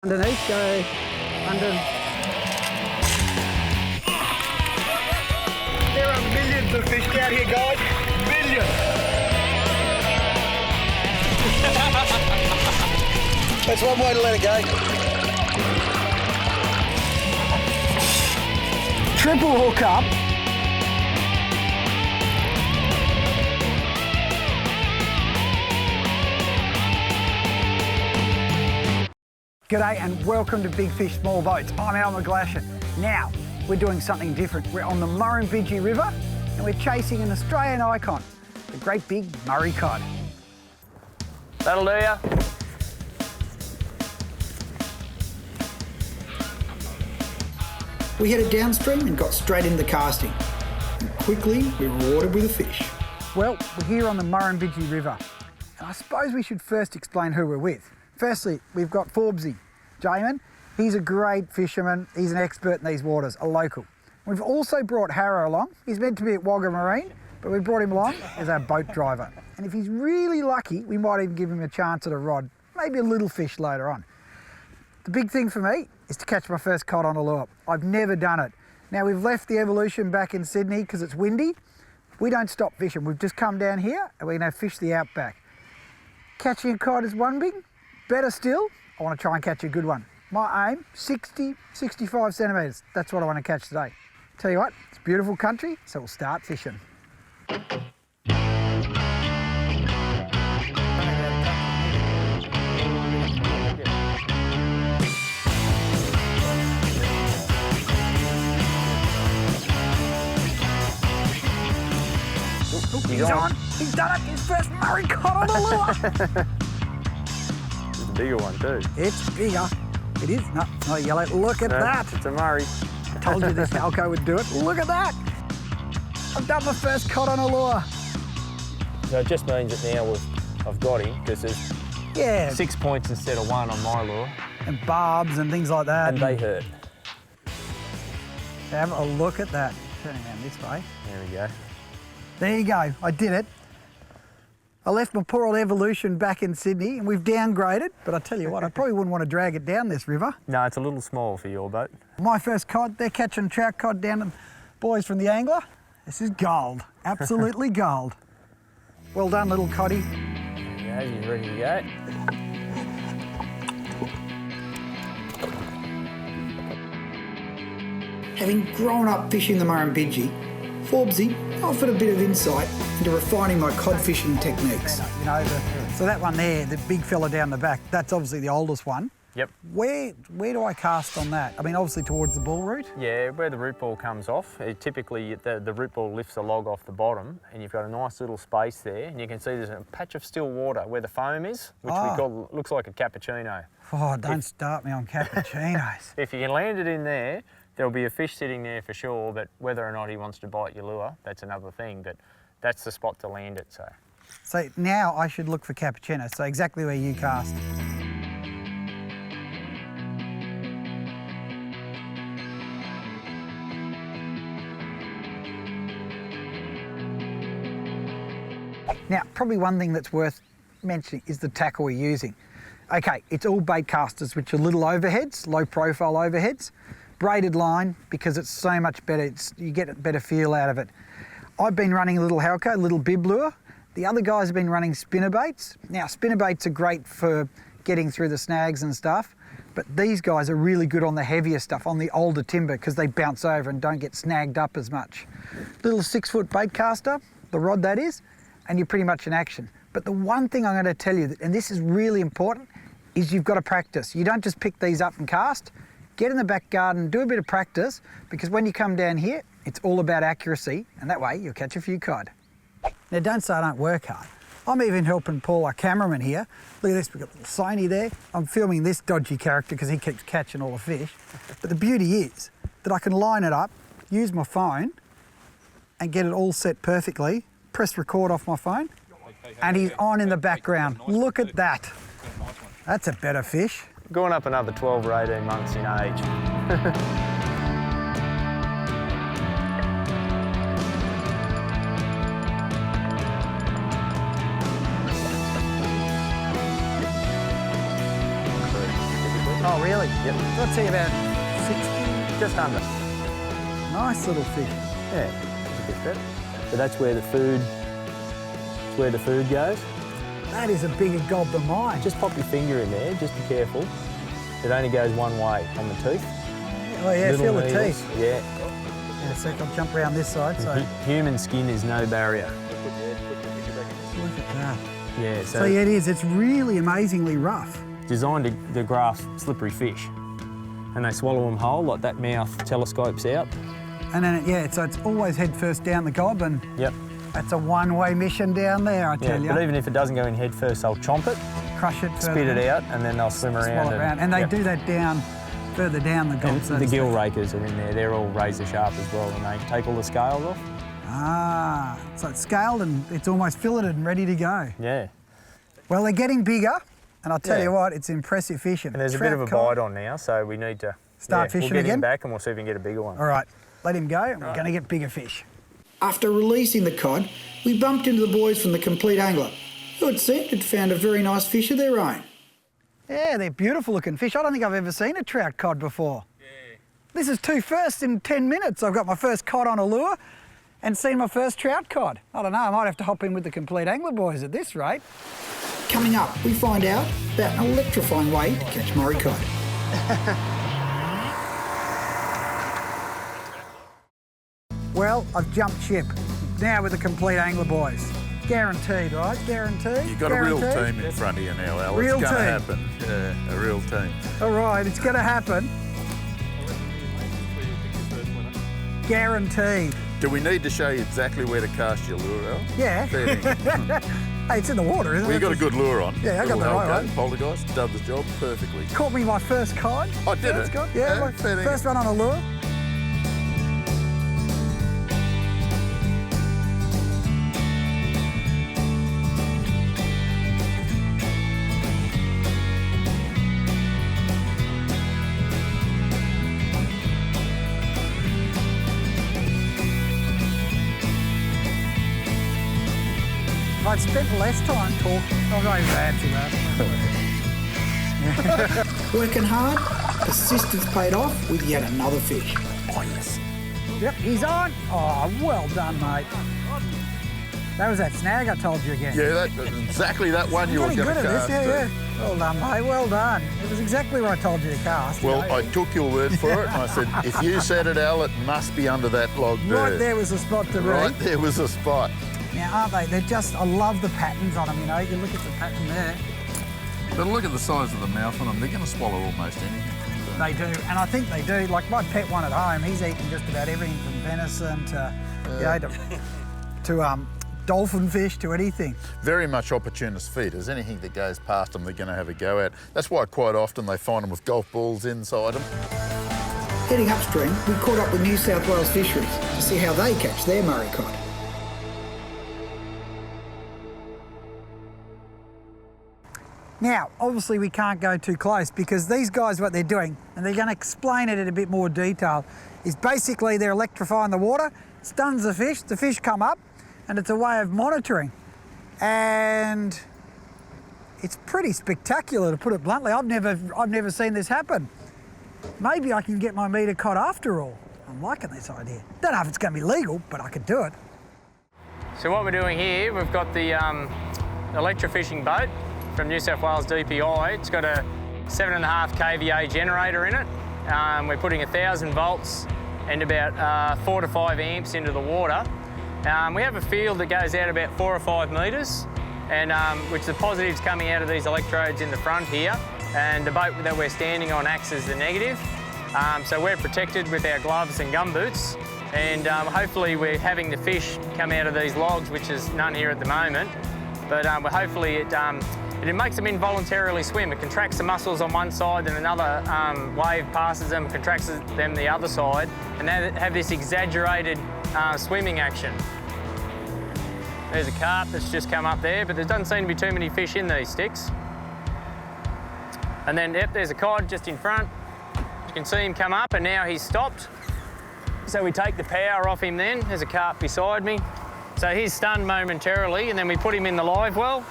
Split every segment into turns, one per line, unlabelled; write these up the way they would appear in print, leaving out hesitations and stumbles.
Underneath, go under.
There are millions of fish out here, guys. Millions. That's one way to let it go.
Triple hook up. G'day and welcome to Big Fish Small Boats. I'm Al McGlashan. Now, we're doing something different. We're on the Murrumbidgee River and we're chasing an Australian icon, the great big Murray Cod.
That'll do ya.
We headed downstream and got straight into casting. And quickly, we were rewarded with a fish.
Well, we're here on the Murrumbidgee River. And I suppose we should first explain who we're with. Firstly, we've got Forbesy, Jamin. He's a great fisherman. He's an expert in these waters, a local. We've also brought Harrow along. He's meant to be at Wagga Marine, but we brought him along as our boat driver. And if he's really lucky, we might even give him a chance at a rod, maybe a little fish later on. The big thing for me is to catch my first cod on a lure. I've never done it. Now, we've left the Evolution back in Sydney because it's windy. We don't stop fishing. We've just come down here and we're going to fish the outback. Catching a cod is one thing. Better still, I want to try and catch a good one. My aim, 60, 65 centimetres. That's what I want to catch today. Tell you what, it's beautiful country, so we'll start fishing. He's on. He's done it. His first Murray Cod on the lure.
It's a bigger one too.
It's bigger. It is. No, it's not a yellow. Look at that.
It's a Murray.
I told you this Halco would do it. Look at that. I've done my first cod on a lure.
So it just means that now I've got him because there's 6 points instead of 1 on my lure.
And barbs and things like that.
And they hurt.
Have a look at that. Turning around this way.
There we go.
There you go. I did it. I left my poor old Evolution back in Sydney and we've downgraded, but I tell you what, I probably wouldn't want to drag it down this river.
No, it's a little small for your boat.
My first cod, they're catching trout cod down the boys from the Angler. This is gold, absolutely gold. Well done, little coddy.
There you go, you're ready to go.
Having grown up fishing the Murrumbidgee, Forbesy offered a bit of insight into refining my cod fishing techniques.
You know, so that one there, the big fella down the back, that's obviously the oldest one.
Yep.
Where do I cast on that? I mean, obviously towards the bull root.
Yeah, where the root ball comes off. Typically, the root ball lifts the log off the bottom and you've got a nice little space there and you can see there's a patch of still water where the foam is, which we call, looks like a cappuccino.
Oh, don't start me on cappuccinos.
If you can land it in there, there'll be a fish sitting there for sure, but whether or not he wants to bite your lure, that's another thing, but that's the spot to land it, so.
So now I should look for cappuccino, so exactly where you cast. Now, probably one thing that's worth mentioning is the tackle we're using. Okay, it's all bait casters, which are little overheads, low profile overheads. Braided line, because it's so much better, you get a better feel out of it. I've been running a little Halco, a little bib lure. The other guys have been running spinnerbaits. Now, spinnerbaits are great for getting through the snags and stuff, but these guys are really good on the heavier stuff, on the older timber, because they bounce over and don't get snagged up as much. Little 6-foot bait caster, the rod that is, and you're pretty much in action. But the one thing I'm going to tell you, and this is really important, is you've got to practice. You don't just pick these up and cast. Get in the back garden, do a bit of practice, because when you come down here, it's all about accuracy, and that way you'll catch a few cod. Now, don't say I don't work hard. I'm even helping Paul, our cameraman here. Look at this, we've got little Sony there. I'm filming this dodgy character because he keeps catching all the fish. But the beauty is that I can line it up, use my phone, and get it all set perfectly, press record off my phone, and he's on in the background. Look at that. That's a better fish.
Going up another 12 or 18 months in age.
Oh, really? Really?
Yep.
I'd say about 60.
Just under.
Nice little fish.
Yeah, that's a bit better. So that's where the food goes.
That is a bigger gob than mine.
Just pop your finger in there, just be careful. It only goes one way on the teeth.
Oh yeah,
Little
feel the
needles.
teeth.
Yeah.
In a sec, I'll jump around this side. So
Human skin is no barrier.
look at that.
Yeah,
So yeah, it is. It's really amazingly rough.
designed to grasp slippery fish. And they swallow them whole, like that mouth telescopes out.
And then, so it's always head first down the gob, and
Yep.
that's a one-way mission down there, I tell you.
But even if it doesn't go in head first, they'll chomp it,
Crush it,
spit it out, and then they'll swim around.
swallow it around. And they do that down, further down the gob.
And
so
the
to
gill
speak.
rakers are in there. They're all razor sharp as well, and they take all the scales off.
Ah, so it's scaled and it's almost filleted and ready to go.
Yeah.
Well, they're getting bigger, and I'll tell
Yeah.
you what, it's impressive fishing.
And there's a bit of a bite on now, so we need to
Start fishing
We'll get
again?
him back and we'll see if we can get a bigger one.
All right, let him go, and we're going to get bigger fish.
After releasing the cod, we bumped into the boys from the Compleat Angler, who it seemed had found a very nice fish of their own.
Yeah, they're beautiful looking fish. I don't think I've ever seen a trout cod before. Yeah. This is 2 firsts in 10 minutes. I've got my first cod on a lure and seen my first trout cod. I don't know, I might have to hop in with the Compleat Angler boys at this rate.
Coming up, we find out about an electrifying way to catch Murray Cod.
Well, I've jumped ship. Now with the Compleat Angler boys. Guaranteed, right? Guaranteed?
You've got a real
Guaranteed?
team in front of you now, Al.
Real
it's going to
team.
happen. Yeah, a real team.
All right, it's going to happen. Guaranteed.
Do we need to show you exactly where to cast your lure, Al?
Yeah.
Fair dinkum.
Hey, it's in the water, isn't
Well,
it?
you got a good lure on.
Yeah, I got the right one.
Poltergeist, done the job perfectly.
Caught me my first cod.
Oh, did
First
it?
cod. Yeah,
Yeah,
my
fair dinkum.
first one on a lure. If I'd spent less time talking, I'm not even answer that.
Working hard, persistence paid off with yet another fish.
Oh, yes. Yep, he's on. Oh, well done, mate. That was that snag I told you again.
Yeah, exactly that one you were
Pretty
going
good
to
at
cast.
this, yeah. Well done, mate, well done. It was exactly what I told you to cast.
Well,
you know.
I took your word for it, and I said, if you said it, Al, it must be under that log there.
Right there was the spot to be.
Right there was a spot.
Now, aren't they? They're just, I love the patterns on them, you know. You look at the pattern there.
But look at the size of the mouth on them. They're going to swallow almost anything.
They do, and I think they do. Like my pet one at home, he's eaten just about everything from venison to, you know, to dolphin fish to anything.
Very much opportunist feeders. Anything that goes past them, they're going to have a go at. That's why quite often they find them with golf balls inside them.
Heading upstream, we caught up with New South Wales Fisheries to see how they catch their Murray Cod.
Now, obviously we can't go too close because these guys, what they're doing, and they're going to explain it in a bit more detail, is basically they're electrifying the water, stuns the fish come up, and it's a way of monitoring. And it's pretty spectacular, to put it bluntly. I've never seen this happen. Maybe I can get my meter cod after all. I'm liking this idea. Don't know if it's going to be legal, but I could do it.
So what we're doing here, we've got the electrofishing boat from New South Wales DPI. It's got a 7.5 kVA generator in it. We're putting 1,000 volts and about 4 to 5 amps into the water. We have a field that goes out about 4 or 5 metres, and which the positive's coming out of these electrodes in the front here, and the boat that we're standing on acts as the negative. So we're protected with our gloves and gumboots, and hopefully we're having the fish come out of these logs, which is none here at the moment, but hopefully it makes them involuntarily swim. It contracts the muscles on one side, and another wave passes them, contracts them the other side, and they have this exaggerated swimming action. There's a carp that's just come up there, but there doesn't seem to be too many fish in these sticks. And then, yep, there's a cod just in front. You can see him come up, and now he's stopped. So we take the power off him then. There's a carp beside me. So he's stunned momentarily, and then we put him in the live well.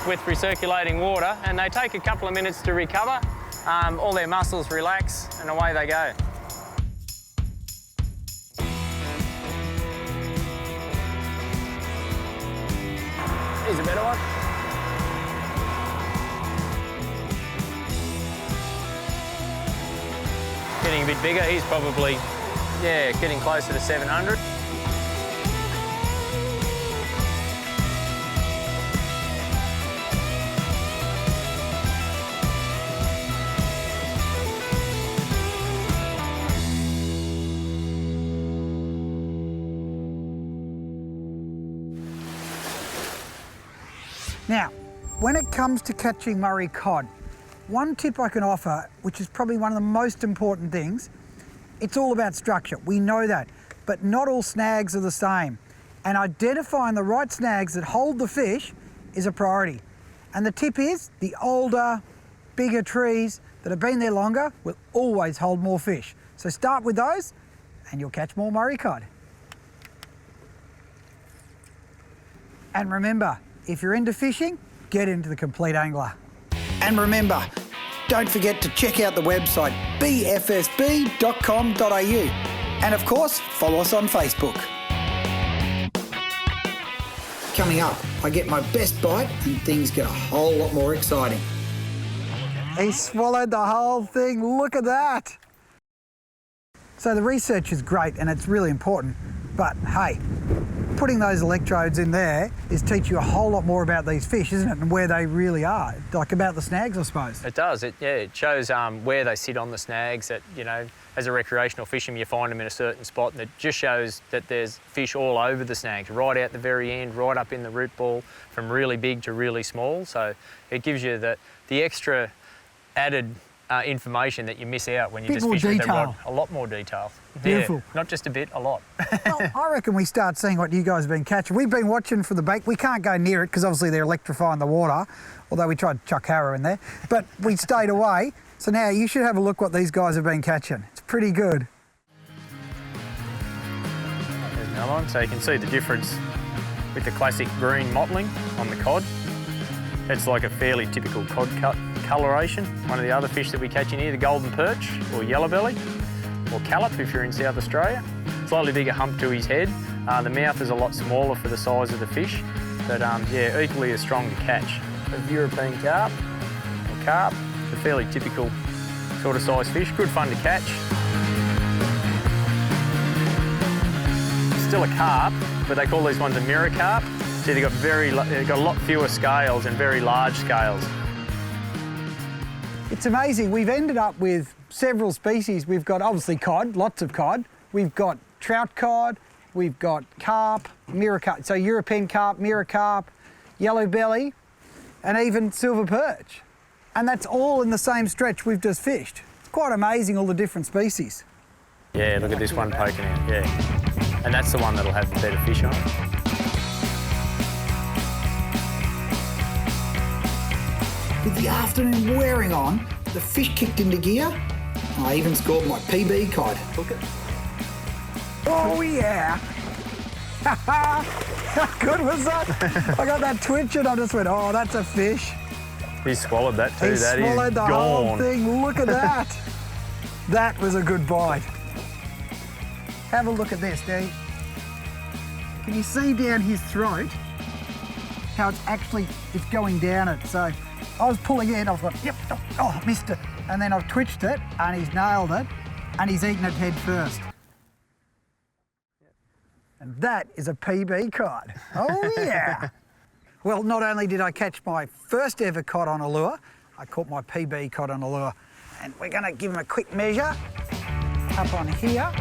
with recirculating water, and they take a couple of minutes to recover. All their muscles relax, and away they go. Here's a better one. Getting a bit bigger. He's probably, yeah, getting closer to 700.
Now, when it comes to catching Murray cod, one tip I can offer, which is probably one of the most important things, it's all about structure. We know that, but not all snags are the same. And identifying the right snags that hold the fish is a priority. And the tip is the older, bigger trees that have been there longer will always hold more fish. So start with those and you'll catch more Murray cod. And remember, if you're into fishing, get into the Compleat Angler. And remember, don't forget to check out the website bfsb.com.au. And of course, follow us on Facebook. Coming up, I get my best bite and things get a whole lot more exciting. He swallowed the whole thing, look at that. So the research is great and it's really important, but hey, putting those electrodes in there is teach you a whole lot more about these fish, isn't it, and where they really are, like about the snags, I suppose.
It does. It shows where they sit on the snags. That, you know, as a recreational fisherman, you find them in a certain spot, and it just shows that there's fish all over the snags, right out the very end, right up in the root ball, from really big to really small. So it gives you the extra added information that you miss out when you just fish with the rod. A lot more detail.
Beautiful.
Yeah, not just a bit, a lot.
Well, I reckon we start seeing what you guys have been catching. We've been watching for the bait. We can't go near it because obviously they're electrifying the water, although we tried to chuck harrow in there, but we stayed away. So now you should have a look what these guys have been catching. It's pretty good.
There's another one. So you can see the difference with the classic green mottling on the cod. It's like a fairly typical cod coloration. One of the other fish that we catch in here, the golden perch or yellow belly, or callop if you're in South Australia. Slightly bigger hump to his head. The mouth is a lot smaller for the size of the fish, but yeah, equally as strong to catch. A European carp, or carp, a fairly typical sort of size fish. Good fun to catch. Still a carp, but they call these ones a mirror carp. So they've got a lot fewer scales and very large scales.
It's amazing. We've ended up with several species. We've got obviously cod, lots of cod. We've got trout cod, we've got carp, mirror carp, so European carp, mirror carp, yellow belly, and even silver perch. And that's all in the same stretch we've just fished. It's quite amazing, all the different species.
Yeah, look at this one poking out, yeah. And that's the one that'll have the better fish on it.
With the afternoon wearing on, the fish kicked into gear. I even scored my PB cod. Look at it.
Oh yeah! How good was that? I got that twitch and I just went, oh, that's a fish.
He swallowed that too.
He swallowed the whole thing. Look at that. That was a good bite. Have a look at this, Dee. Can you see down his throat how it's going down it? So I was pulling in, I was like, yep, oh, missed it. And then I've twitched it and he's nailed it and he's eaten it head first. And that is a PB cod. Oh yeah. Well, not only did I catch my first ever cod on a lure, I caught my PB cod on a lure. And we're gonna give him a quick measure up on here.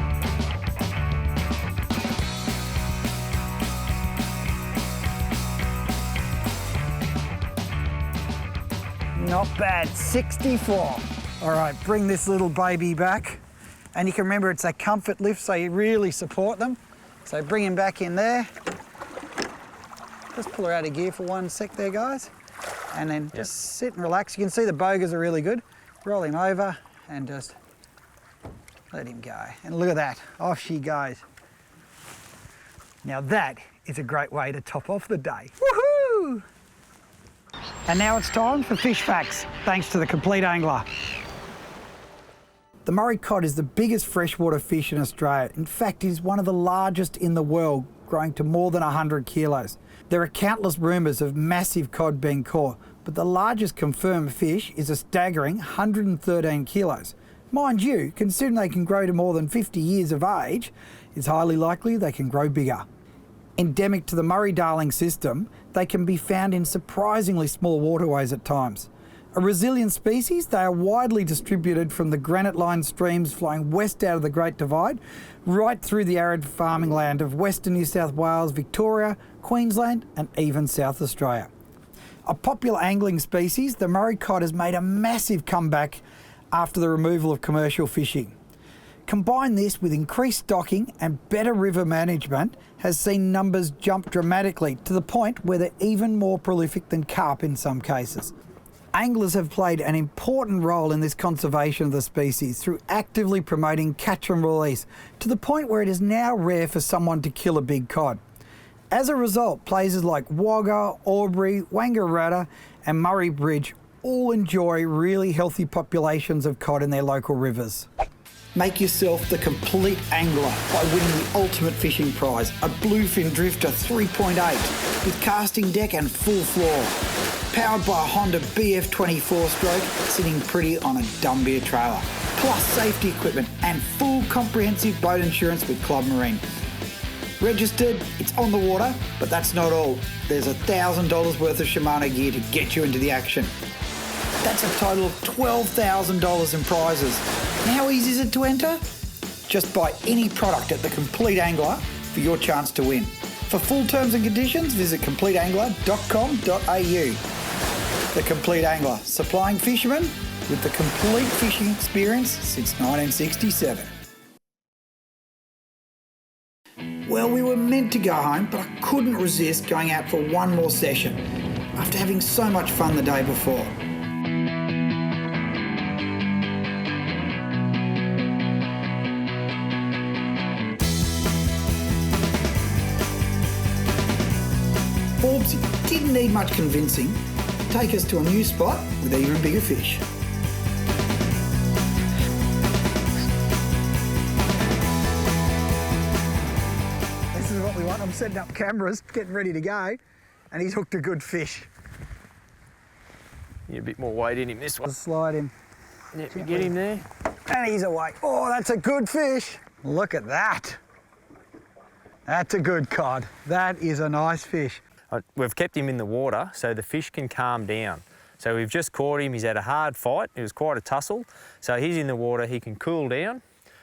Not bad, 64. All right, bring this little baby back. And you can remember it's a comfort lift, so you really support them. So bring him back in there. Just pull her out of gear for 1 sec there, guys. And then just sit and relax. You can see the bogas are really good. Roll him over and just let him go. And look at that, off she goes. Now that is a great way to top off the day. Woohoo! And now it's time for fish facts, thanks to the Compleat Angler.
The Murray Cod is the biggest freshwater fish in Australia. In fact, it is one of the largest in the world, growing to more than 100 kilos. There are countless rumours of massive cod being caught, but the largest confirmed fish is a staggering 113 kilos. Mind you, considering they can grow to more than 50 years of age, it's highly likely they can grow bigger. Endemic to the Murray-Darling system, they can be found in surprisingly small waterways at times. A resilient species, they are widely distributed from the granite-lined streams flowing west out of the Great Divide, right through the arid farming land of Western New South Wales, Victoria, Queensland and even South Australia. A popular angling species, the Murray Cod has made a massive comeback after the removal of commercial fishing. Combine this with increased stocking and better river management has seen numbers jump dramatically to the point where they're even more prolific than carp in some cases. Anglers have played an important role in this conservation of the species through actively promoting catch and release to the point where it is now rare for someone to kill a big cod. As a result, places like Wagga, Albury, Wangaratta and Murray Bridge all enjoy really healthy populations of cod in their local rivers. Make yourself the Compleat Angler by winning the ultimate fishing prize, a Bluefin Drifter 3.8 with casting deck and full floor. Powered by a Honda BF24 stroke, sitting pretty on a Dumbia trailer. Plus safety equipment and full comprehensive boat insurance with Club Marine. Registered, it's on the water, but that's not all. There's $1,000 worth of Shimano gear to get you into the action. That's a total of $12,000 in prizes. And how easy is it to enter? Just buy any product at the Compleat Angler for your chance to win. For full terms and conditions, visit compleatangler.com.au. The Compleat Angler, supplying fishermen with the complete fishing experience since 1967. Well, we were meant to go home, but I couldn't resist going out for one more session after having so much fun the day before. Forbesy didn't need much convincing to take us to a new spot with even bigger fish.
This is what we want. I'm setting up cameras, getting ready to go, and he's hooked a good fish.
Need a bit more weight in him this one.
Slide him.
Yep, you get him there.
And he's away. Oh, that's a good fish. Look at that. That's a good cod. That is a nice fish.
We've kept him in the water so the fish can calm down. So we've just caught him, he's had a hard fight, it was quite a tussle. So he's in the water, he can cool down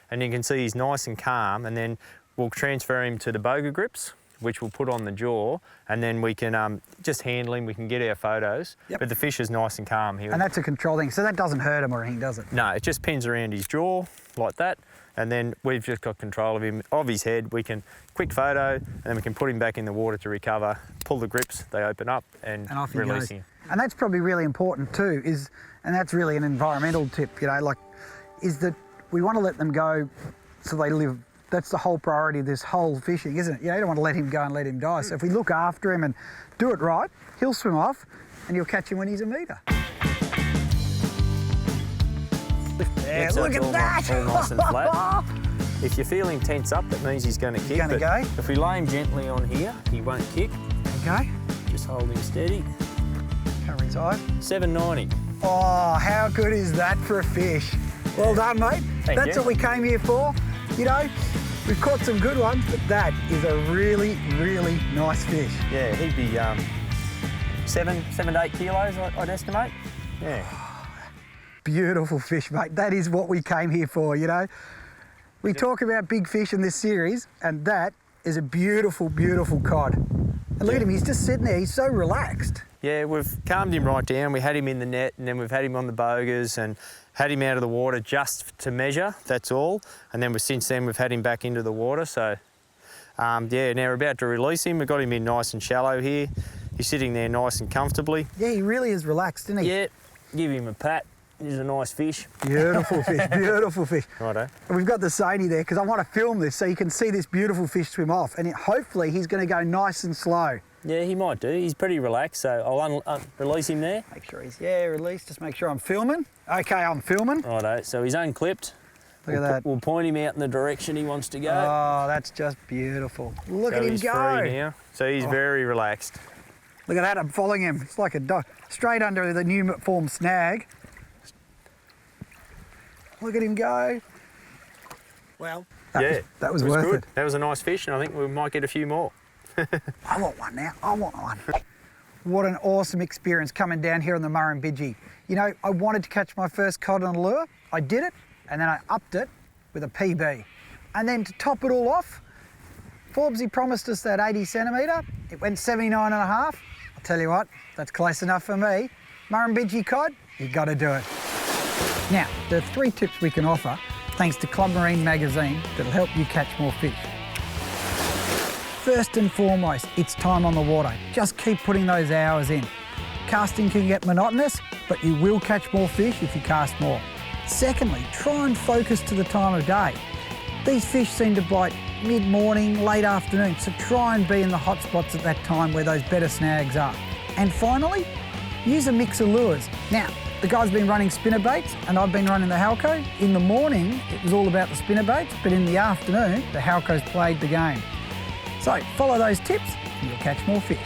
and you can see he's nice and calm, and then we'll transfer him to the boga grips, which we'll put on the jaw, and then we can just handle him, we can get our photos. Yep. But the fish is nice and calm.
And that's a control thing, so that doesn't hurt him or anything, does it?
No, it just pins around his jaw like that, and then we've just got control of him, of his head. We can quick photo, and then we can put him back in the water to recover, pull the grips, they open up, and
off he
release
goes.
him.
And that's probably really important too, and that's really an environmental tip, is that we want to let them go so they live. That's the whole priority of this whole fishing, isn't it? You don't want to let him go and let him die. So if we look after him and do it right, he'll swim off and you'll catch him when he's a metre. Yeah,
So
look at that!
All nice and flat. If you feel him tense up, that means he's going to kick.
He's going to go.
If we lay him gently on here, he won't kick.
Okay.
Just hold him steady.
Cover his eyes.
$7.90.
Oh, how good is that for a fish? Well done, mate. That's
you.
what we came here for. We've caught some good ones, but that is a really, really nice fish.
Yeah, he'd be 7 to 8 kilos, I'd estimate. Yeah.
Beautiful fish, mate. That is what we came here for, We talk about big fish in this series, and that is a beautiful, beautiful cod. And look at him, he's just sitting there, he's so relaxed.
Yeah, we've calmed him right down. We had him in the net, and then we've had him on the bogas and had him out of the water just to measure, that's all. And then since then, we've had him back into the water. So, now we're about to release him. We've got him in nice and shallow here. He's sitting there nice and comfortably.
Yeah, he really is relaxed, isn't he?
Yeah, give him a pat. He's a nice fish.
Beautiful fish, beautiful fish.
Righto.
And we've got the Sony there because I want to film this so you can see this beautiful fish swim off. And hopefully he's going to go nice and slow.
Yeah, he might do. He's pretty relaxed, so I'll release him there.
Make sure he's, released. Just make sure I'm filming. Okay, I'm filming.
Righto, so he's unclipped.
Look at that.
We'll point him out in the direction he wants to go.
Oh, that's just beautiful. Look at him
he's
go.
free now. So he's very relaxed.
Look at that, I'm following him. It's like a dog. Straight under the new form snag. Look at him go. Well, that was worth
good.
it.
That was a nice fish, and I think we might get a few more.
I want one now, I want one. What an awesome experience coming down here on the Murrumbidgee. You know, I wanted to catch my first cod on a lure. I did it, and then I upped it with a PB. And then to top it all off, Forbesy promised us that 80 centimetre. It went 79 and a half. I'll tell you what, that's close enough for me. Murrumbidgee cod, you gotta do it. Now, there are 3 tips we can offer thanks to Club Marine magazine that'll help you catch more fish. First and foremost, it's time on the water. Just keep putting those hours in. Casting can get monotonous, but you will catch more fish if you cast more. Secondly, try and focus to the time of day. These fish seem to bite mid-morning, late afternoon, so try and be in the hot spots at that time where those better snags are. And finally, use a mix of lures. Now, the guy's been running spinnerbaits and I've been running the Halco. In the morning, it was all about the spinnerbaits, but in the afternoon, the Halco's played the game. So follow those tips and you'll catch more fish.